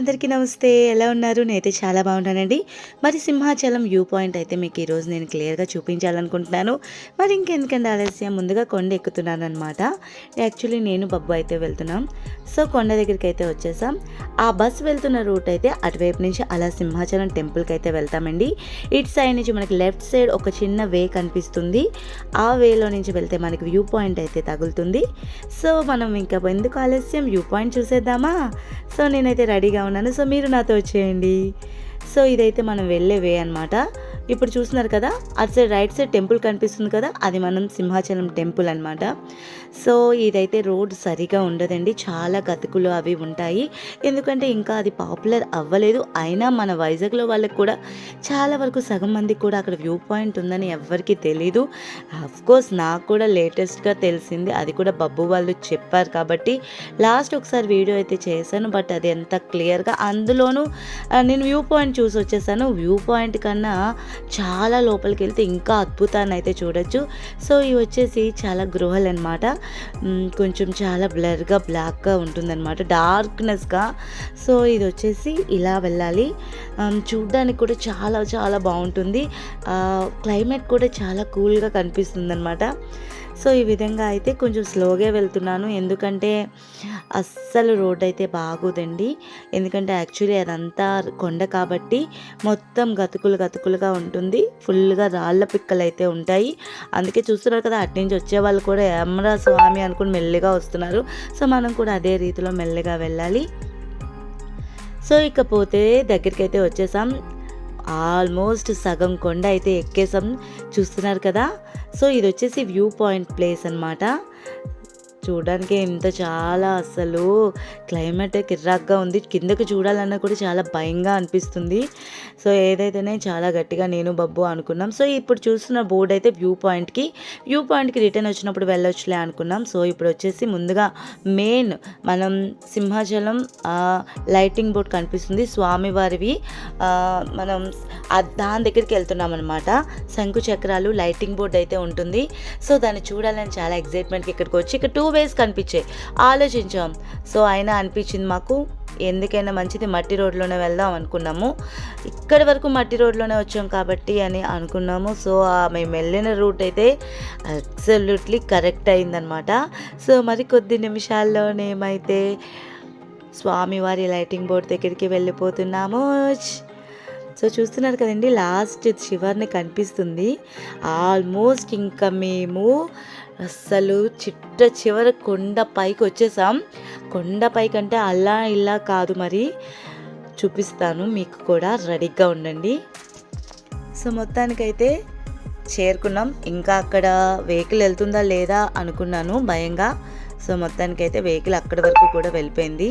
అందరికీ నమస్తే. ఎలా ఉన్నారు? నేనైతే చాలా బాగున్నానండి. మరి సింహాచలం వ్యూ పాయింట్ అయితే మీకు ఈరోజు నేను క్లియర్‌గా చూపించాలనుకుంటున్నాను. మరి ఇంకెందుకండి ఆలస్యం, ముందుగా కొండ ఎక్కుతున్నాననమాట. యాక్చువల్లీ నేను బబ్బు అయితే వెళ్తున్నాం. సో కొండ దగ్గరికైతే వచ్చేసాం. ఆ బస్ వెళ్తున్న రూట్ అయితే అటువైపు నుంచి అలా సింహాచలం టెంపుల్‌కి అయితే వెళ్తామండి. ఇటు సైడ్ నుంచి మనకి లెఫ్ట్ సైడ్ ఒక చిన్న వే కనిపిస్తుంది. ఆ వేలో నుంచి వెళ్తే మనకి వ్యూ పాయింట్ అయితే తగులుతుంది. సో మనం ఇంకా ఎందుకు ఆలస్యం, వ్యూ పాయింట్ చూసేద్దామా? సో నేనైతే రెడీగా ఉన్నాను. సో మీరు నాతో వచ్చేయండి. సో ఇదైతే మనం వెళ్ళే వే అనమాట. ఇప్పుడు చూస్తున్నారు కదా, అటు సైడ్ రైట్ సైడ్ టెంపుల్ కనిపిస్తుంది కదా, అది మనం సింహాచలం టెంపుల్ అనమాట. సో ఇదైతే రోడ్ సరిగా ఉండదండి, చాలా గతుకులు అవి ఉంటాయి. ఎందుకంటే ఇంకా అది పాపులర్ అవ్వలేదు. అయినా మన వైజాగ్లో వాళ్ళకి కూడా చాలా వరకు సగం మందికి కూడా అక్కడ వ్యూ పాయింట్ ఉందని ఎవ్వరికీ తెలీదు. కోర్స్ నాకు కూడా లేటెస్ట్గా తెలిసింది, అది కూడా బబ్బు వాళ్ళు చెప్పారు కాబట్టి లాస్ట్ ఒకసారి వీడియో అయితే చేశాను. బట్ అది ఎంత క్లియర్గా, అందులోనూ నేను వ్యూ పాయింట్ చూసి వచ్చేసాను. వ్యూ పాయింట్ కన్నా చాలా లోపలికి వెళ్తే ఇంకా అద్భుతాన్ని అయితే చూడొచ్చు. సో ఇవి వచ్చేసి చాలా గృహాలు అనమాట. కొంచెం చాలా బ్లర్గా బ్లాక్గా ఉంటుందన్నమాట, డార్క్నెస్గా. సో ఇది వచ్చేసి ఇలా వెళ్ళాలి. చూడ్డానికి కూడా చాలా చాలా బాగుంటుంది. క్లైమేట్ కూడా చాలా కూల్గా కనిపిస్తుంది అనమాట. సో ఈ విధంగా అయితే కొంచెం స్లోగా వెళ్తున్నాను, ఎందుకంటే అస్సలు రోడ్ అయితే బాగోదండి. ఎందుకంటే యాక్చువల్లీ అదంతా కొండ కాబట్టి మొత్తం గతుకులు గతుకులుగా ఉంటుంది. ఫుల్గా రాళ్ళ పిక్కలు అయితే ఉంటాయి. అందుకే చూస్తున్నారు కదా, అటు నుంచి వచ్చే వాళ్ళు కూడా ఏమరా స్వామి అనుకుని మెల్లిగా వస్తున్నారు. సో మనం కూడా అదే రీతిలో మెల్లిగా వెళ్ళాలి. సో ఇకపోతే దగ్గరికి అయితే వచ్చేసాం. ఆల్మోస్ట్ సగం కొండ అయితే ఎక్కేసాం, చూస్తున్నారు కదా. సో ఇది వచ్చేసి వ్యూ పాయింట్ ప్లేస్ అనమాట. చూడడానికి ఇంత చాలా అసలు క్లైమేట్ కిర్రాక్గా ఉంది. కిందకి చూడాలన్నా కూడా చాలా భయంగా అనిపిస్తుంది. సో ఏదైతేనే చాలా గట్టిగా నేను బబ్బు అనుకున్నాం. సో ఇప్పుడు చూస్తున్న బోర్డు అయితే వ్యూ పాయింట్కి రిటర్న్ వచ్చినప్పుడు వెళ్ళొచ్చులే అనుకున్నాం. సో ఇప్పుడు వచ్చేసి ముందుగా మెయిన్ మనం సింహాచలం లైటింగ్ బోర్డ్ కనిపిస్తుంది స్వామివారివి. మనం దాని దగ్గరికి వెళ్తున్నాం అనమాట. శంకు చక్రాలు లైటింగ్ బోర్డ్ అయితే ఉంటుంది. సో దాన్ని చూడాలని చాలా ఎగ్జైట్మెంట్కి ఇక్కడికి వచ్చి ఇక్కడ 2 వేస్ కనిపించాయి. ఆలోచించాం. సో అయినా అనిపించింది మాకు ఎందుకైనా మంచిది మట్టి రోడ్లోనే వెళ్దాం అనుకున్నాము. ఇక్కడి వరకు మట్టి రోడ్లోనే వచ్చాం కాబట్టి అని అనుకున్నాము. సో మేము వెళ్ళిన రూట్ అయితే అబ్సల్యూట్లీ కరెక్ట్ అయిందనమాట. సో మరి కొద్ది నిమిషాల్లోనే ఏమైతే స్వామివారి లైటింగ్ బోర్డ్ దగ్గరికి వెళ్ళిపోతున్నాము. సో చూస్తున్నారు కదండి, లాస్ట్ చివరిని కనిపిస్తుంది. ఆల్మోస్ట్ ఇంకా మేము అస్సలు చివరి కొండ పైకి వచ్చేసాం. కొండ పైకి అంటే అలా ఇలా కాదు, మరి చూపిస్తాను మీకు కూడా, రెడీగా ఉండండి. సో మొత్తానికైతే చేరుకున్నాం. ఇంకా అక్కడ వెహికల్ వెళ్తుందా లేదా అనుకున్నాను భయంగా. సో మొత్తానికైతే వెహికల్ అక్కడి వరకు కూడా వెళ్ళిపోయింది.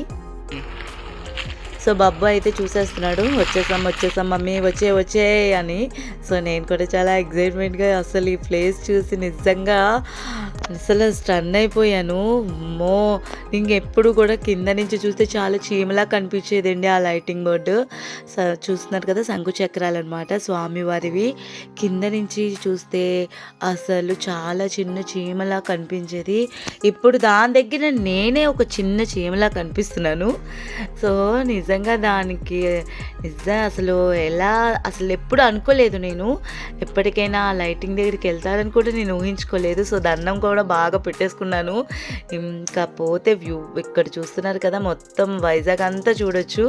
సో బబ్బు అయితే చూసేస్తున్నాడు, వచ్చేసాం మమ్మీ వచ్చే అని. సో నేను కూడా చాలా ఎగ్జైట్మెంట్గా అసలు ఈ ప్లేస్ చూసి నిజంగా అసలు స్టన్ అయిపోయాను. ఇంకెప్పుడు కూడా కింద నుంచి చూస్తే చాలా చీమలా కనిపించేదండి ఆ లైటింగ్ బోర్డు. చూస్తున్నారు కదా, శంకు చక్రాలు అనమాట స్వామివారివి. కింద నుంచి చూస్తే అసలు చాలా చిన్న చీమలా కనిపించేది. ఇప్పుడు దాని దగ్గర నేనే ఒక చిన్న చీమలా కనిపిస్తున్నాను. సో నిజంగా దానికి అసలు ఎప్పుడు అనుకోలేదు నేను, ఎప్పటికైనా లైటింగ్ దగ్గరికి వెళ్తారని కూడా నేను ఊహించుకోలేదు. సో దండం కూడా బాగా పెట్టేసుకున్నాను. ఇంకా పోతే వ్యూ ఇక్కడ చూస్తున్నారు కదా, మొత్తం వైజాగ్ అంతా చూడొచ్చు.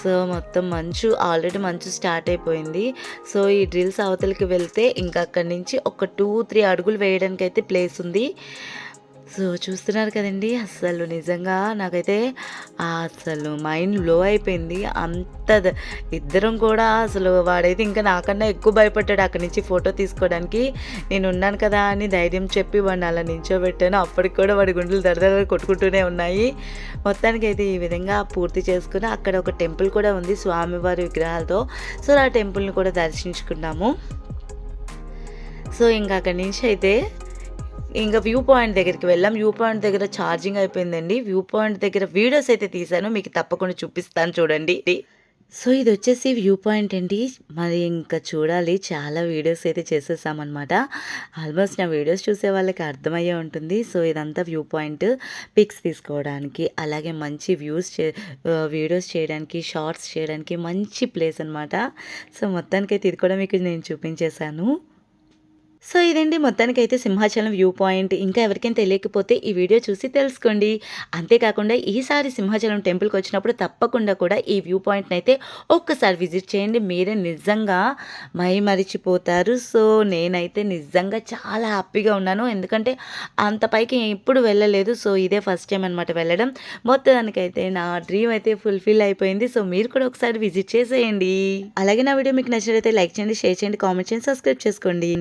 సో మొత్తం ఆల్రెడీ మంచు స్టార్ట్ అయిపోయింది. సో ఈ డ్రిల్స్ అవతలకి వెళ్తే ఇంకా అక్కడి నుంచి ఒక 2-3 అడుగులు వేయడానికి అయితే ప్లేస్ ఉంది. సో చూస్తున్నారు కదండి, అసలు నిజంగా నాకైతే అసలు మైండ్ బ్లో అయిపోయింది. ఇద్దరం కూడా అసలు వాడైతే ఇంకా నాకన్నా ఎక్కువ భయపడ్డాడు అక్కడి నుంచి ఫోటో తీసుకోవడానికి. నేను ఉన్నాను కదా అని ధైర్యం చెప్పి వాడిని అలా నించోబెట్టాను. అప్పటికి కూడా వాడి గుండెలు దడదడ కొట్టుకుంటూనే ఉన్నాయి. మొత్తానికి అయితే ఈ విధంగా పూర్తి చేసుకుని అక్కడ ఒక టెంపుల్ కూడా ఉంది స్వామివారి విగ్రహాలతో. సో ఆ టెంపుల్ని కూడా దర్శించుకున్నాము. సో ఇంకా అక్కడి నుంచి అయితే ఇంకా వ్యూ పాయింట్ దగ్గరికి వెళ్ళాం. వ్యూ పాయింట్ దగ్గర ఛార్జింగ్ అయిపోయిందండి. వ్యూ పాయింట్ దగ్గర వీడియోస్ అయితే తీశాను, మీకు తప్పకుండా చూపిస్తాను చూడండి. సో ఇదొచ్చేసి వ్యూ పాయింట్ అండి. మరి ఇంకా చూడాలి, చాలా వీడియోస్ అయితే చేసేసామనమాట. ఆల్మోస్ట్ నా వీడియోస్ చూసే వాళ్ళకి అర్థమయ్యే ఉంటుంది. సో ఇదంతా వ్యూ పాయింట్ పిక్స్ తీసుకోవడానికి, అలాగే మంచి వీడియోస్ చేయడానికి, షార్ట్స్ చేయడానికి మంచి ప్లేస్ అనమాట. సో మొత్తానికైతే ఇది కూడా మీకు నేను చూపించేశాను. సో ఇదండి మొత్తానికైతే సింహాచలం వ్యూ పాయింట్. ఇంకా ఎవరికైనా తెలియకపోతే ఈ వీడియో చూసి తెలుసుకోండి. అంతేకాకుండా ఈసారి సింహాచలం టెంపుల్‌కి వచ్చినప్పుడు తప్పకుండా కూడా ఈ వ్యూ పాయింట్‌ని అయితే ఒక్కసారి విజిట్ చేయండి. మీరే నిజంగా మైమరిచిపోతారు. సో నేనైతే నిజంగా చాలా హ్యాపీగా ఉన్నాను. ఎందుకంటే అంత పైకి ఎప్పుడు వెళ్ళలేదు. సో ఇదే ఫస్ట్ టైం అనమాట వెళ్ళడం. మొత్తానికైతే నా డ్రీమ్ అయితే ఫుల్‌ఫిల్ అయిపోయింది. సో మీరు కూడా ఒకసారి విజిట్ చేసేయండి. అలాగే నా వీడియో మీకు నచ్చినట్లయితే లైక్ చేయండి, షేర్ చేయండి, కామెంట్ చేయండి, సబ్స్క్రైబ్ చేసుకోండి.